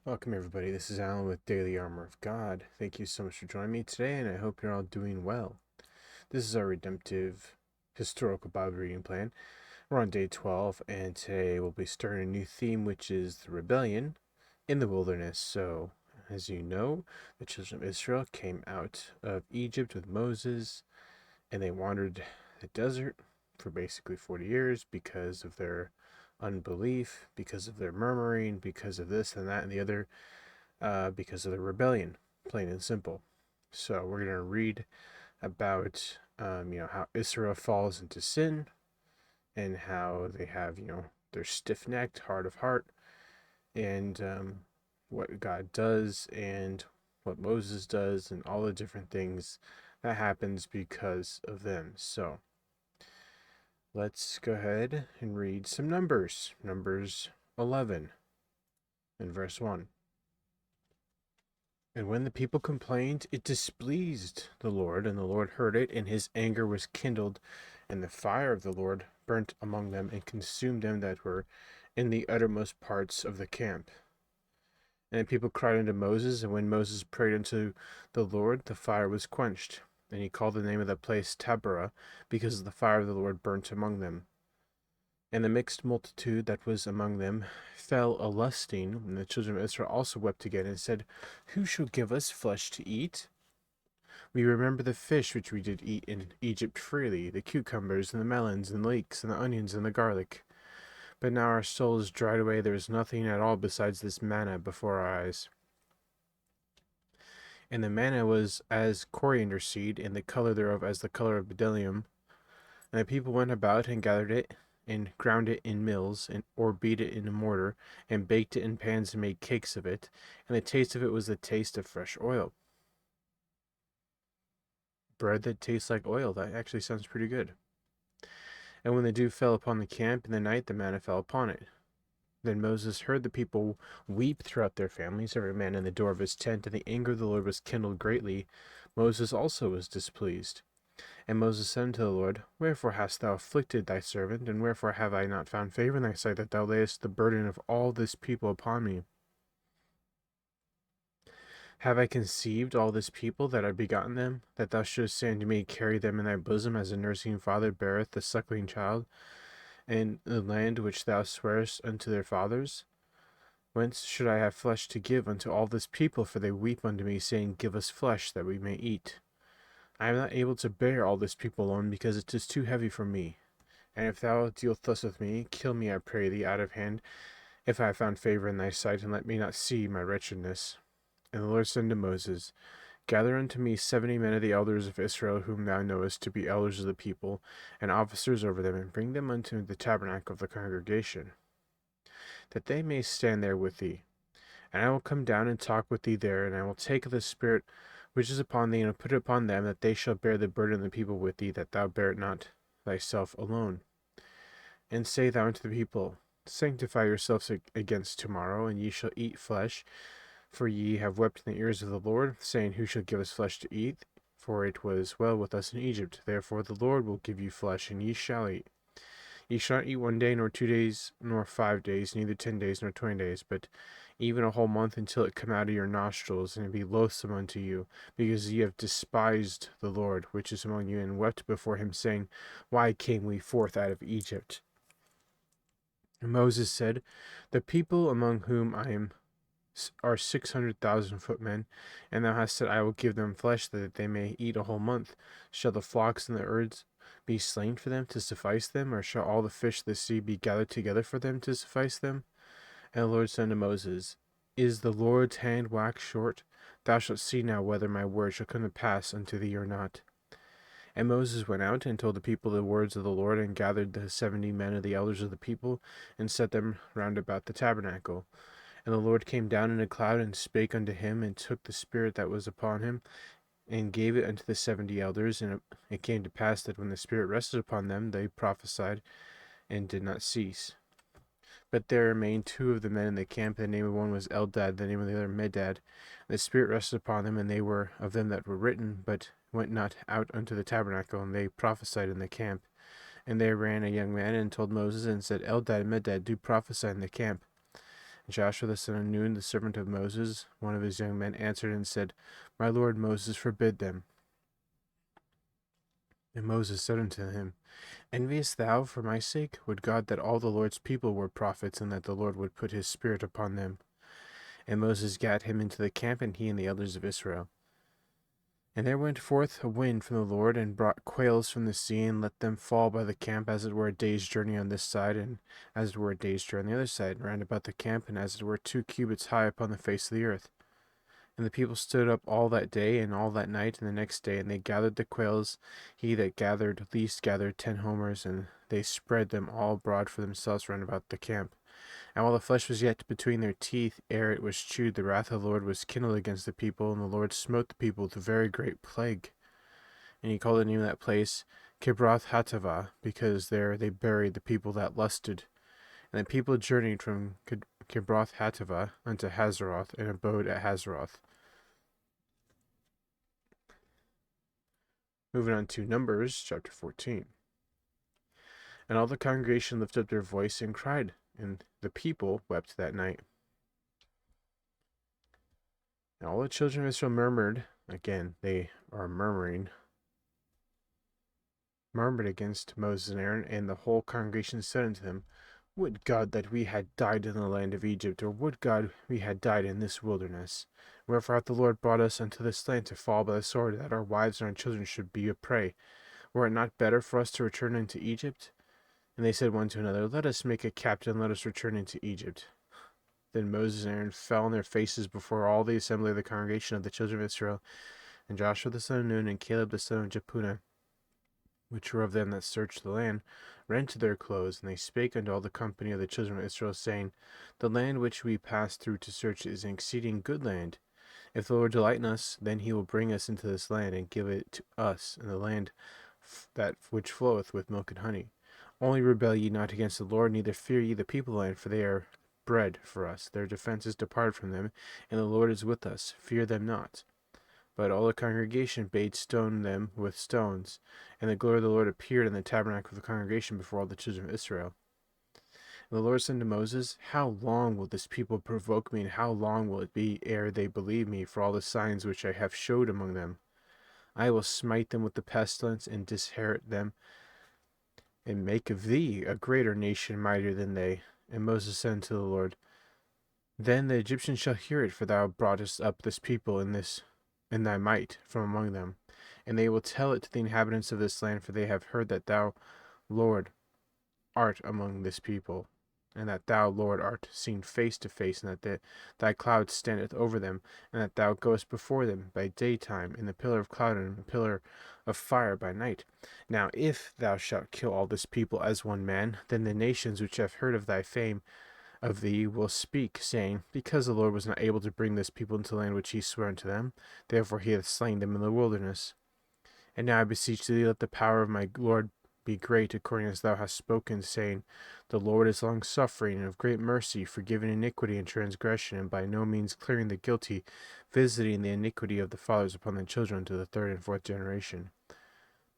Welcome, everybody. This is Alan with Daily Armour of God. Thank you so much for joining me today, and I hope you're all doing well. This is our Redemptive historical Bible reading plan. We're on day 12, and today we'll be starting a new theme, which is the rebellion in the wilderness. So, as you know, the children of Israel came out of Egypt with Moses, and they wandered the desert for basically 40 years because of their unbelief, because of their murmuring, because of this and that and the other, because of the rebellion, plain and simple. So we're going to read about, how Israel falls into sin and how they have, they're stiff-necked, hard of heart, and what God does and what Moses does and all the different things that happens because of them. So let's go ahead and read some numbers. Numbers 11 and verse 1. And when the people complained, it displeased the Lord, and the Lord heard it, and his anger was kindled, and the fire of the Lord burnt among them, and consumed them that were in the uttermost parts of the camp. And the people cried unto Moses, and when Moses prayed unto the Lord, the fire was quenched. And he called the name of that place Taberah, because the fire of the Lord burnt among them. And the mixed multitude that was among them fell a lusting, and the children of Israel also wept again, and said, Who shall give us flesh to eat? We remember the fish which we did eat in Egypt freely, the cucumbers, and the melons, and the leeks, and the onions, and the garlic. But now our soul is dried away, there is nothing at all besides this manna before our eyes. And the manna was as coriander seed, and the color thereof as the color of bdellium. And the people went about and gathered it, and ground it in mills, or beat it in a mortar, and baked it in pans, and made cakes of it. And the taste of it was the taste of fresh oil. Bread that tastes like oil. That actually sounds pretty good. And when the dew fell upon the camp in the night, the manna fell upon it. Then Moses heard the people weep throughout their families, every man in the door of his tent, and the anger of the Lord was kindled greatly. Moses also was displeased. And Moses said unto the Lord, Wherefore hast thou afflicted thy servant, and wherefore have I not found favor in thy sight, that thou layest the burden of all this people upon me? Have I conceived all this people that I begotten them, that thou shouldest say unto me, Carry them in thy bosom, as a nursing father beareth the suckling child, in the land which thou swarest unto their fathers? Whence should I have flesh to give unto all this people? For they weep unto me, saying, Give us flesh, that we may eat. I am not able to bear all this people alone, because it is too heavy for me. And if thou deal thus with me, kill me, I pray thee, out of hand, if I have found favor in thy sight, and let me not see my wretchedness. And the Lord said to Moses, Gather unto me 70 men of the elders of Israel, whom thou knowest to be elders of the people, and officers over them, and bring them unto the tabernacle of the congregation, that they may stand there with thee. And I will come down and talk with thee there, and I will take the Spirit which is upon thee, and will put it upon them, that they shall bear the burden of the people with thee, that thou bear it not thyself alone. And say thou unto the people, Sanctify yourselves against tomorrow, and ye shall eat flesh, for ye have wept in the ears of the Lord, saying, Who shall give us flesh to eat? For it was well with us in Egypt. Therefore the Lord will give you flesh, and ye shall eat. Ye shall not eat 1 day, nor 2 days, nor 5 days, neither 10 days, nor 20 days, but even a whole month, until it come out of your nostrils, and it be loathsome unto you, because ye have despised the Lord, which is among you, and wept before him, saying, Why came we forth out of Egypt? And Moses said, The people among whom I am are 600,000 footmen, and thou hast said, I will give them flesh, that they may eat a whole month. Shall the flocks and the herds be slain for them to suffice them, or shall all the fish of the sea be gathered together for them to suffice them? And the Lord said unto Moses, Is the Lord's hand waxed short? Thou shalt see now whether my word shall come to pass unto thee or not. And Moses went out and told the people the words of the Lord, and gathered the 70 men of the elders of the people, and set them round about the tabernacle. And the Lord came down in a cloud, and spake unto him, and took the Spirit that was upon him, and gave it unto the 70 elders. And it came to pass that when the Spirit rested upon them, they prophesied, and did not cease. But there remained 2 of the men in the camp. The name of one was Eldad, the name of the other Medad. The Spirit rested upon them, and they were of them that were written, but went not out unto the tabernacle, and they prophesied in the camp. And there ran a young man, and told Moses, and said, Eldad and Medad do prophesy in the camp. Joshua the son of Nun, the servant of Moses, one of his young men, answered and said, My lord Moses, forbid them. And Moses said unto him, Enviest thou for my sake? Would God that all the Lord's people were prophets, and that the Lord would put his spirit upon them. And Moses gat him into the camp, and he and the elders of Israel. And there went forth a wind from the Lord, and brought quails from the sea, and let them fall by the camp, as it were a day's journey on this side, and as it were a day's journey on the other side, and round about the camp, and as it were 2 cubits high upon the face of the earth. And the people stood up all that day and all that night and the next day, and they gathered the quails. He that gathered least gathered 10 homers, and they spread them all abroad for themselves round about the camp. And while the flesh was yet between their teeth, ere it was chewed, the wrath of the Lord was kindled against the people, and the Lord smote the people with a very great plague. And he called the name of that place Kibroth Hattaavah, because there they buried the people that lusted. And the people journeyed from Kibroth Hattaavah unto Hazeroth, and abode at Hazeroth. Moving on to Numbers chapter 14. And all the congregation lifted up their voice and cried, and the people wept that night. And all the children of Israel murmured, again they are murmured against Moses and Aaron, and the whole congregation said unto them, Would God that we had died in the land of Egypt, or would God we had died in this wilderness? Wherefore hath the Lord brought us unto this land to fall by the sword, that our wives and our children should be a prey? Were it not better for us to return into Egypt? And they said one to another, Let us make a captain, let us return into Egypt. Then Moses and Aaron fell on their faces before all the assembly of the congregation of the children of Israel. And Joshua the son of Nun, and Caleb the son of Jephunneh, which were of them that searched the land, rent their clothes, and they spake unto all the company of the children of Israel, saying, The land which we passed through to search is an exceeding good land. If the Lord delight in us, then he will bring us into this land, and give it to us, and the land that which floweth with milk and honey. Only rebel ye not against the Lord, neither fear ye the people of the land, for they are bread for us. Their defense is departed from them, and the Lord is with us. Fear them not. But all the congregation bade stone them with stones, and the glory of the Lord appeared in the tabernacle of the congregation before all the children of Israel. And the Lord said to Moses, How long will this people provoke me, and how long will it be ere they believe me for all the signs which I have showed among them? I will smite them with the pestilence, and disinherit them, and make of thee a greater nation, mightier than they. And Moses said unto the Lord, Then the Egyptians shall hear it, for thou broughtest up this people in thy might from among them. And they will tell it to the inhabitants of this land, for they have heard that thou, Lord, art among this people, and that thou, Lord, art seen face to face, and that thy cloud standeth over them, and that thou goest before them by daytime in the pillar of cloud and the pillar of fire by night. Now if thou shalt kill all this people as one man, then the nations which have heard of thy fame of thee will speak, saying, Because the Lord was not able to bring this people into the land which he sware unto them, therefore he hath slain them in the wilderness. And now I beseech thee, let the power of my Lord be great, according as thou hast spoken, saying, The Lord is long-suffering and of great mercy, forgiving iniquity and transgression, and by no means clearing the guilty, visiting the iniquity of the fathers upon the children to the 3rd and 4th generation.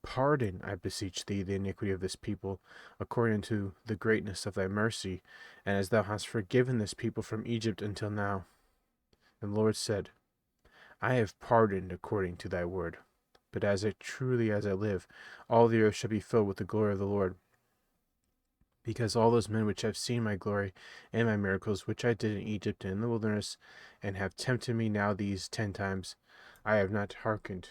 Pardon, I beseech thee, the iniquity of this people, according to the greatness of thy mercy, and as thou hast forgiven this people from Egypt until now. And the Lord said, I have pardoned according to thy word. But as truly as I live, all the earth shall be filled with the glory of the Lord. Because all those men which have seen my glory and my miracles, which I did in Egypt and in the wilderness, and have tempted me now these 10 times, I have not hearkened,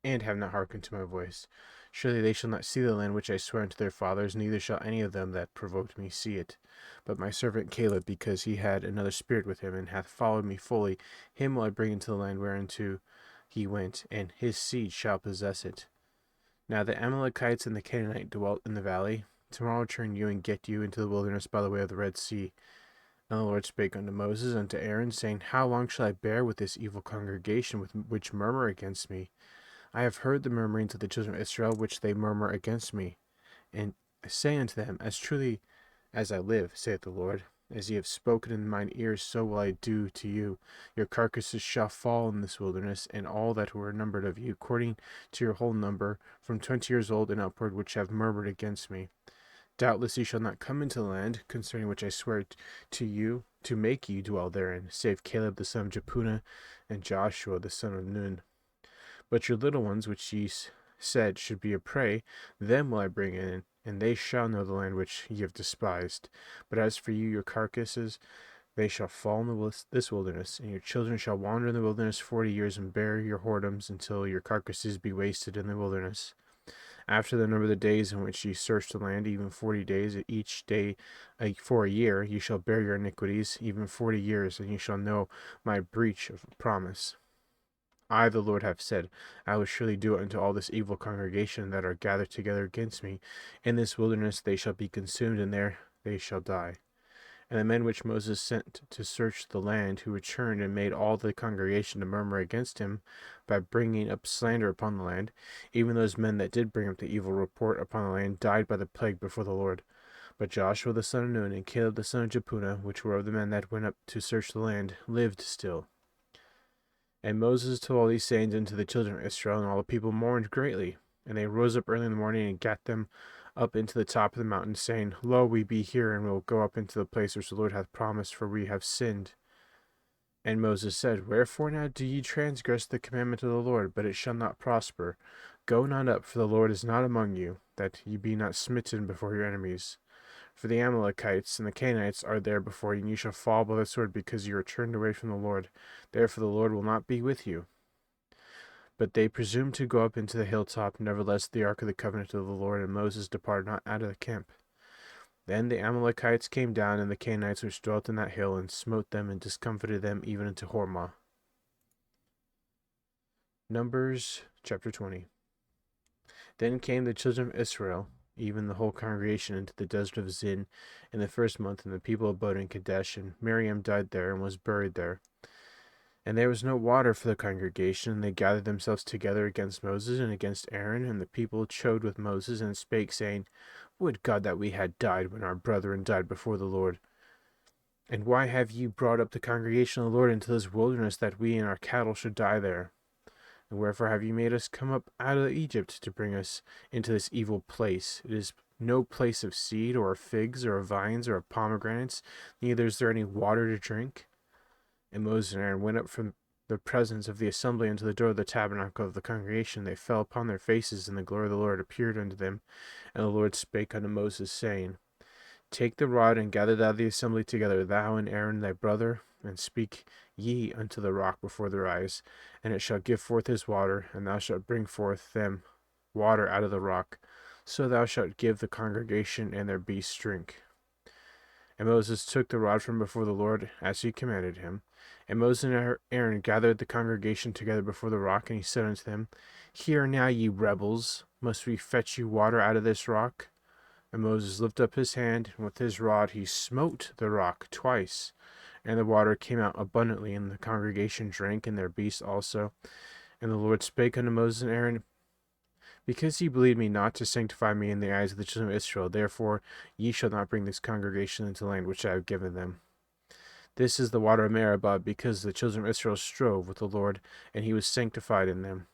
to my voice. Surely they shall not see the land which I sware unto their fathers, neither shall any of them that provoked me see it. But my servant Caleb, because he had another spirit with him, and hath followed me fully, him will I bring into the land whereinto he went, and his seed shall possess it. Now the Amalekites and the Canaanite dwelt in the valley. Tomorrow return you and get you into the wilderness by the way of the Red Sea. And the Lord spake unto Moses and unto Aaron, saying, How long shall I bear with this evil congregation which murmur against me? I have heard the murmurings of the children of Israel, which they murmur against me. And say unto them, As truly as I live, saith the Lord, as ye have spoken in mine ears, so will I do to you. Your carcasses shall fall in this wilderness, and all that were numbered of you, according to your whole number, from 20 years old and upward, which have murmured against me. Doubtless ye shall not come into the land, concerning which I swear to you, to make ye dwell therein, save Caleb the son of Jephunneh, and Joshua the son of Nun. But your little ones, which ye said should be a prey, them will I bring in, and they shall know the land which ye have despised. But as for you, your carcasses, they shall fall in this wilderness, and your children shall wander in the wilderness 40 years, and bear your whoredoms until your carcasses be wasted in the wilderness. After the number of the days in which ye search the land, even 40 days, each day for a year, ye shall bear your iniquities, even 40 years, and ye shall know my breach of promise. I, the Lord, have said, I will surely do it unto all this evil congregation that are gathered together against me. In this wilderness they shall be consumed, and there they shall die. And the men which Moses sent to search the land, who returned and made all the congregation to murmur against him by bringing up slander upon the land, even those men that did bring up the evil report upon the land, died by the plague before the Lord. But Joshua the son of Nun and Caleb the son of Jephunneh, which were of the men that went up to search the land, lived still. And Moses told all these sayings unto the children of Israel, and all the people mourned greatly. And they rose up early in the morning and gat them up into the top of the mountain, saying, Lo, we be here, and will go up into the place which the Lord hath promised, for we have sinned. And Moses said, Wherefore now do ye transgress the commandment of the Lord? But it shall not prosper. Go not up, for the Lord is not among you, that ye be not smitten before your enemies. For the Amalekites and the Canaanites are there before you, and ye shall fall by the sword, because you are turned away from the Lord. Therefore the Lord will not be with you. But they presumed to go up into the hilltop. Nevertheless the ark of the covenant of the Lord and Moses departed not out of the camp. Then the Amalekites came down, and the Canaanites which dwelt in that hill, and smote them, and discomfited them even unto Hormah. Numbers chapter 20. Then came the children of Israel, even the whole congregation, into the desert of Zin in the first month, and the people abode in Kadesh, and Miriam died there, and was buried there. And there was no water for the congregation, and they gathered themselves together against Moses and against Aaron, and the people chode with Moses, and spake, saying, Would God that we had died when our brethren died before the Lord. And why have ye brought up the congregation of the Lord into this wilderness, that we and our cattle should die there? And wherefore have ye made us come up out of Egypt to bring us into this evil place? It is no place of seed, or of figs, or of vines, or of pomegranates, neither is there any water to drink. And Moses and Aaron went up from the presence of the assembly unto the door of the tabernacle of the congregation. They fell upon their faces, and the glory of the Lord appeared unto them. And the Lord spake unto Moses, saying, Take the rod, and gather thou the assembly together, thou and Aaron thy brother, and speak ye unto the rock before their eyes, and it shall give forth his water, and thou shalt bring forth them water out of the rock. So thou shalt give the congregation and their beasts drink. And Moses took the rod from before the Lord, as he commanded him. And Moses and Aaron gathered the congregation together before the rock, and he said unto them, Hear now, ye rebels, must we fetch you water out of this rock? And Moses lifted up his hand, and with his rod he smote the rock twice, and the water came out abundantly, and the congregation drank, and their beasts also. And the Lord spake unto Moses and Aaron, Because ye believed me not to sanctify me in the eyes of the children of Israel, therefore ye shall not bring this congregation into the land which I have given them. This is the water of Meribah, because the children of Israel strove with the Lord, and he was sanctified in them.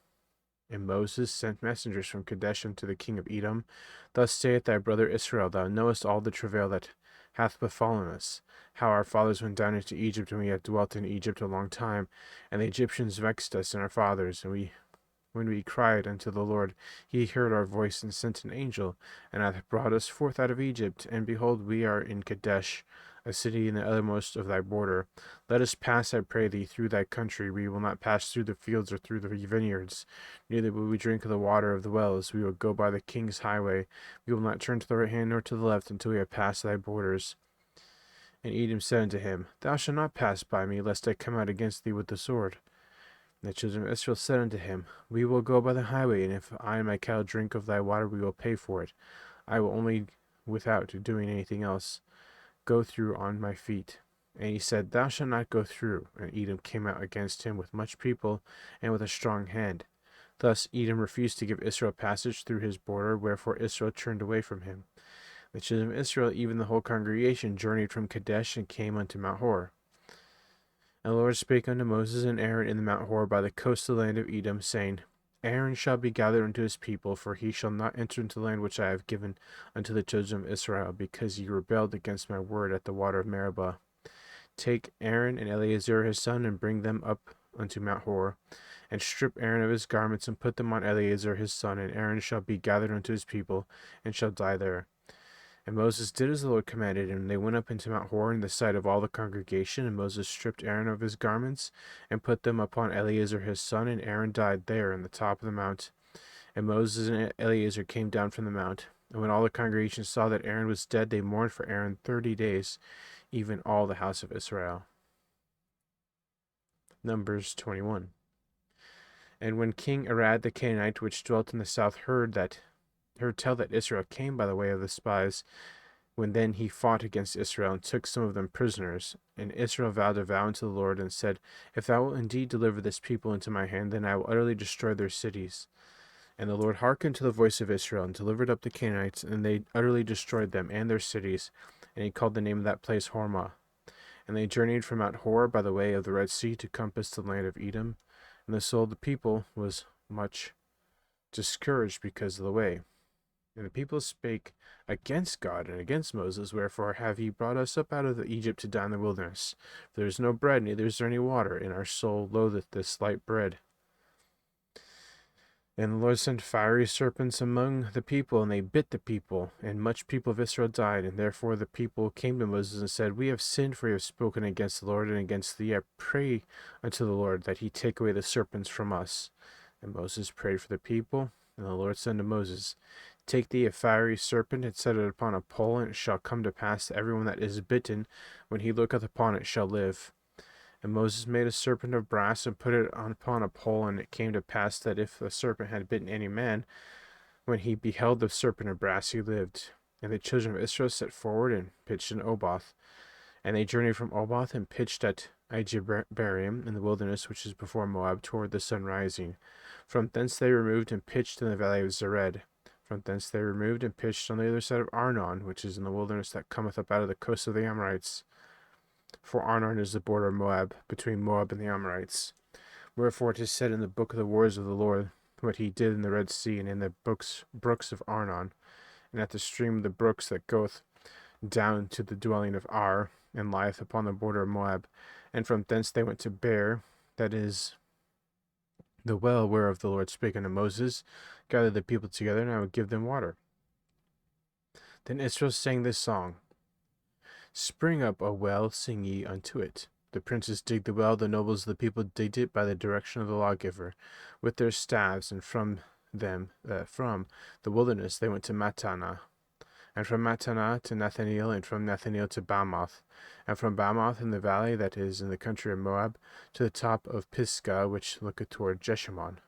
And Moses sent messengers from Kadesh unto the king of Edom. Thus saith thy brother Israel, Thou knowest all the travail that hath befallen us, how our fathers went down into Egypt, and we have dwelt in Egypt a long time, and the Egyptians vexed us and our fathers, and when we cried unto the Lord, he heard our voice, and sent an angel, and hath brought us forth out of Egypt. And behold, we are in Kadesh, a city in the uttermost of thy border. Let us pass, I pray thee, through thy country. We will not pass through the fields or through the vineyards, neither will we drink of the water of the wells. We will go by the king's highway. We will not turn to the right hand nor to the left until we have passed thy borders. And Edom said unto him, Thou shalt not pass by me, lest I come out against thee with the sword. And the children of Israel said unto him, We will go by the highway, and if I and my cattle drink of thy water, we will pay for it. I will only, without doing anything else, go through on my feet. And he said, Thou shalt not go through. And Edom came out against him with much people, and with a strong hand. Thus Edom refused to give Israel passage through his border, wherefore Israel turned away from him. The children of Israel, even the whole congregation, journeyed from Kadesh, and came unto Mount Hor. And the Lord spake unto Moses and Aaron in the Mount Hor by the coast of the land of Edom, saying, Aaron shall be gathered unto his people, for he shall not enter into the land which I have given unto the children of Israel, because ye rebelled against my word at the water of Meribah. Take Aaron and Eleazar his son, and bring them up unto Mount Hor, and strip Aaron of his garments, and put them on Eleazar his son, and Aaron shall be gathered unto his people, and shall die there. And Moses did as the Lord commanded him, and they went up into Mount Hor in the sight of all the congregation, and Moses stripped Aaron of his garments, and put them upon Eleazar his son, and Aaron died there in the top of the mount. And Moses and Eleazar came down from the mount. And when all the congregation saw that Aaron was dead, they mourned for Aaron 30 days, even all the house of Israel. Numbers 21. And when King Arad the Canaanite, which dwelt in the south, heard tell that Israel came by the way of the spies, when then he fought against Israel, and took some of them prisoners. And Israel vowed a vow unto the Lord, and said, If thou wilt indeed deliver this people into my hand, then I will utterly destroy their cities. And the Lord hearkened to the voice of Israel, and delivered up the Canaanites, and they utterly destroyed them and their cities. And he called the name of that place Hormah. And they journeyed from Mount Hor by the way of the Red Sea to compass the land of Edom. And the soul of the people was much discouraged because of the way. And the people spake against God and against Moses, Wherefore have ye brought us up out of Egypt to die in the wilderness? For there is no bread, neither is there any water, and our soul loatheth this light bread. And the Lord sent fiery serpents among the people, and they bit the people, and much people of Israel died. And therefore the people came to Moses and said, We have sinned, for we have spoken against the Lord and against thee. I pray unto the Lord that he take away the serpents from us. And Moses prayed for the people, and the Lord said to Moses, Take thee a fiery serpent, and set it upon a pole, and it shall come to pass that everyone that is bitten, when he looketh upon it, shall live. And Moses made a serpent of brass, and put it upon a pole, and it came to pass that if the serpent had bitten any man, when he beheld the serpent of brass, he lived. And the children of Israel set forward, and pitched in Oboth. And they journeyed from Oboth, and pitched at Ijebarim, in the wilderness which is before Moab, toward the sun rising. From thence they removed, and pitched in the valley of Zered. From thence they removed, and pitched on the other side of Arnon, which is in the wilderness that cometh up out of the coast of the Amorites. For Arnon is the border of Moab, between Moab and the Amorites. Wherefore it is said in the book of the wars of the Lord, what he did in the Red Sea, and in the brooks of Arnon, and at the stream of the brooks that goeth down to the dwelling of Ar, and lieth upon the border of Moab. And from thence they went to Beer, that is the well whereof the Lord spake unto Moses, Gather the people together, and I will give them water. Then Israel sang this song, Spring up, O well, sing ye unto it. The princes digged the well, the nobles of the people digged it by the direction of the lawgiver, with their staves, and from the wilderness they went to Mattanah, and from Mattanah to Nathanael, and from Nathanael to Bamoth, and from Bamoth in the valley that is in the country of Moab, to the top of Pisgah, which looketh toward Jeshimon.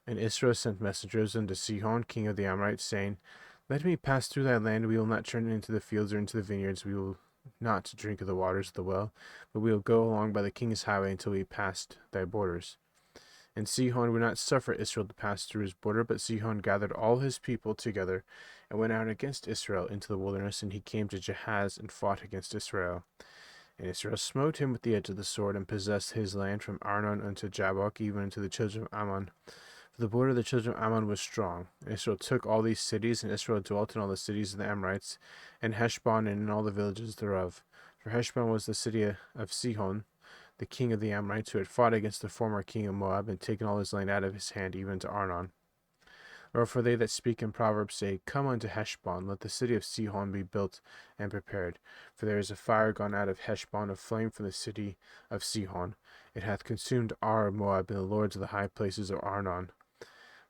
And Israel sent messengers unto Sihon, king of the Amorites, saying, Let me pass through thy land, we will not turn into the fields or into the vineyards, we will not drink of the waters of the well, but we will go along by the king's highway until we pass thy borders. And Sihon would not suffer Israel to pass through his border, but Sihon gathered all his people together, and went out against Israel into the wilderness, and he came to Jahaz, and fought against Israel. And Israel smote him with the edge of the sword, and possessed his land from Arnon unto Jabbok, even unto the children of Ammon. For the border of the children of Ammon was strong. And Israel took all these cities, and Israel dwelt in all the cities of the Amorites, and Heshbon, and in all the villages thereof. For Heshbon was the city of Sihon, the king of the Amorites, who had fought against the former king of Moab, and taken all his land out of his hand, even to Arnon. Wherefore they that speak in Proverbs say, Come unto Heshbon, let the city of Sihon be built and prepared. For there is a fire gone out of Heshbon, a flame from the city of Sihon. It hath consumed Ar of Moab, and the lords of the high places of Arnon.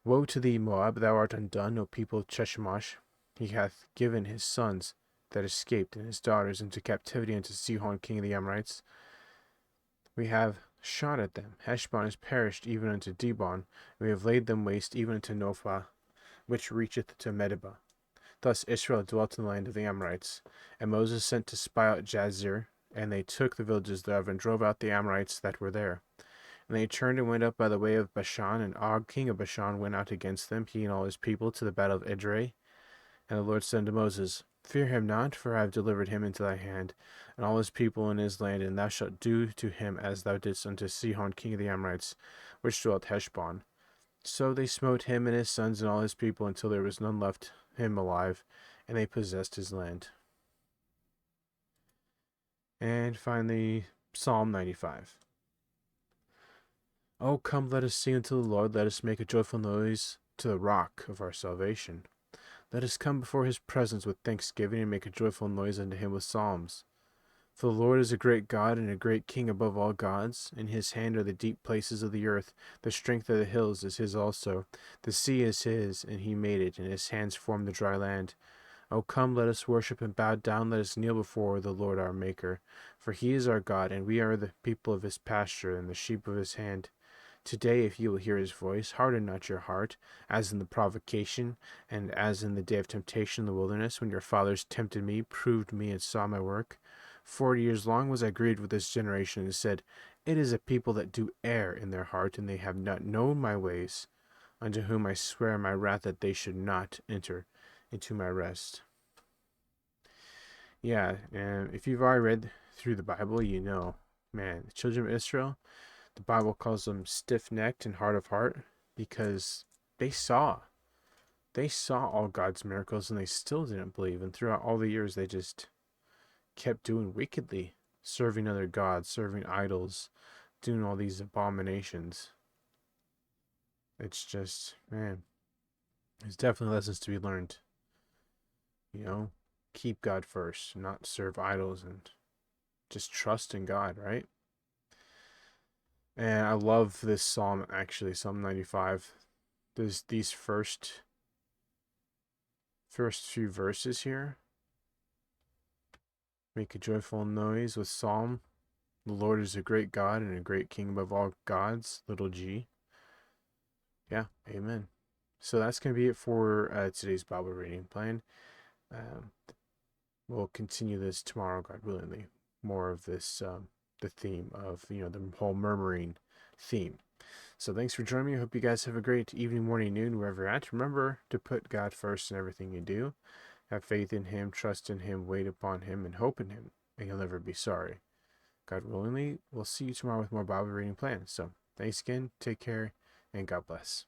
Woe to thee, Moab, thou art undone, O people of Cheshimosh. He hath given his sons that escaped, and his daughters into captivity unto Sihon king of the Amorites. We have shot at them. Heshbon is perished even unto Dibon, and we have laid them waste even unto Nophah, which reacheth to Medeba. Thus Israel dwelt in the land of the Amorites. And Moses sent to spy out Jazer, and they took the villages thereof, and drove out the Amorites that were there. And they turned and went up by the way of Bashan, and Og king of Bashan went out against them, he and all his people, to the battle of Edrei. And the Lord said to Moses, Fear him not, for I have delivered him into thy hand, and all his people in his land, and thou shalt do to him as thou didst unto Sihon king of the Amorites, which dwelt Heshbon. So they smote him and his sons and all his people, until there was none left him alive, and they possessed his land. And finally, Psalm 95. Oh, come, let us sing unto the Lord. Let us make a joyful noise to the rock of our salvation. Let us come before his presence with thanksgiving and make a joyful noise unto him with psalms. For the Lord is a great God and a great King above all gods. In his hand are the deep places of the earth. The strength of the hills is his also. The sea is his, and he made it, and his hands formed the dry land. O come, let us worship and bow down. Let us kneel before the Lord our Maker. For he is our God, and we are the people of his pasture and the sheep of his hand. Today, if you will hear his voice, harden not your heart, as in the provocation, and as in the day of temptation in the wilderness, when your fathers tempted me, proved me, and saw my work. 40 years long was I grieved with this generation, and said, It is a people that do err in their heart, and they have not known my ways, unto whom I swear in my wrath that they should not enter into my rest. Yeah, and if you've already read through the Bible, you know, man, the children of Israel, the Bible calls them stiff-necked and hard of heart because they saw they saw all God's miracles and they still didn't believe. And throughout all the years, they just kept doing wickedly, serving other gods, serving idols, doing all these abominations. It's just, man, there's definitely lessons to be learned. You know, keep God first, not serve idols, and just trust in God, right? And I love this psalm, actually, Psalm 95. There's these first few verses here. Make a joyful noise with psalm. The Lord is a great God and a great King above all gods, little g. Yeah, amen. So that's going to be it for today's Bible reading plan. Um, we'll continue this tomorrow, God willingly. More of this, the theme of, the whole murmuring theme. So thanks for joining me. I hope you guys have a great evening, morning, noon, wherever you're at. Remember to put God first in everything you do. Have faith in him, trust in him, wait upon him, and hope in him, and you'll never be sorry. God willingly, we'll see you tomorrow with more Bible reading plans. So thanks again, take care, and God bless.